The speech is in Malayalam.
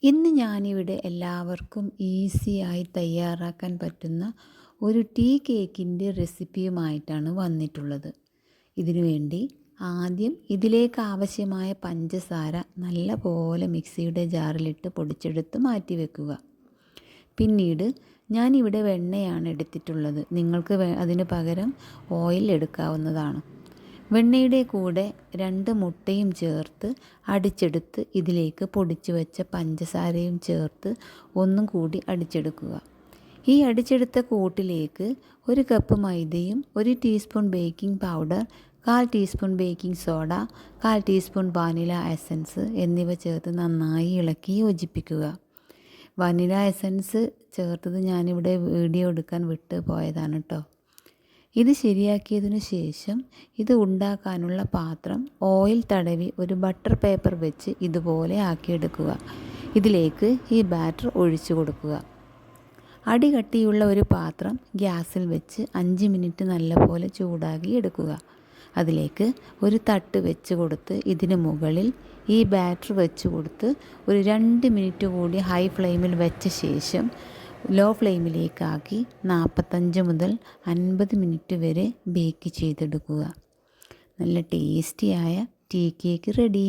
ഇന്ന് ഞാനിവിടെ എല്ലാവർക്കും ഈസിയായി തയ്യാറാക്കാൻ പറ്റുന്ന ഒരു ടീ കേക്കിൻ്റെ റെസിപ്പിയുമായിട്ടാണ് വന്നിട്ടുള്ളത്. ഇതിനു വേണ്ടി ആദ്യം ഇതിലേക്ക് ആവശ്യമായ പഞ്ചസാര നല്ല പോലെ മിക്സിയുടെ ജാറിലിട്ട് പൊടിച്ചെടുത്ത് മാറ്റി വെക്കുക. പിന്നീട് ഞാനിവിടെ വെണ്ണയാണ് എടുത്തിട്ടുള്ളത്. നിങ്ങൾക്ക് അതിന് പകരം ഓയിൽ എടുക്കാവുന്നതാണ്. വെണ്ണയുടെ കൂടെ 2 മുട്ടയും ചേർത്ത് അടിച്ചെടുത്ത് ഇതിലേക്ക് പൊടിച്ചു വെച്ച പഞ്ചസാരയും ചേർത്ത് ഒന്നും കൂടി അടിച്ചെടുക്കുക. ഈ അടിച്ചെടുത്ത കൂട്ടിലേക്ക് 1 കപ്പ് മൈദയും 1 teaspoon baking powder, 1/4 teaspoon baking soda, 1/4 teaspoon vanilla essence എന്നിവ ചേർത്ത് നന്നായി ഇളക്കി യോജിപ്പിക്കുക. വാനില എസൻസ് ചേർത്തത് ഞാനിവിടെ വീഡിയോ എടുക്കാൻ വിട്ട് പോയതാണ് കേട്ടോ. ഇത് ശരിയാക്കിയതിനു ശേഷം ഇത് ഉണ്ടാക്കാനുള്ള പാത്രം ഓയിൽ തടവി ഒരു ബട്ടർ പേപ്പർ വെച്ച് ഇതുപോലെ ആക്കിയെടുക്കുക. ഇതിലേക്ക് ഈ ബാറ്റർ ഒഴിച്ചു കൊടുക്കുക. അടികട്ടിയുള്ള ഒരു പാത്രം ഗ്യാസിൽ വെച്ച് 5 മിനിറ്റ് നല്ലപോലെ ചൂടാക്കി എടുക്കുക. അതിലേക്ക് ഒരു തട്ട് വെച്ച് കൊടുത്ത് ഇതിന് മുകളിൽ ഈ ബാറ്റർ വെച്ച് കൊടുത്ത് ഒരു 2 മിനിറ്റ് കൂടി ഹൈ ഫ്ലെയിമിൽ വെച്ച ശേഷം ലോ ഫ്ലെയിമിലേക്കാക്കി 45 മുതൽ 50 മിനിറ്റ് വരെ ബേക്ക് ചെയ്തെടുക്കുക. നല്ല ടേസ്റ്റിയായ ടീ കേക്ക് റെഡി.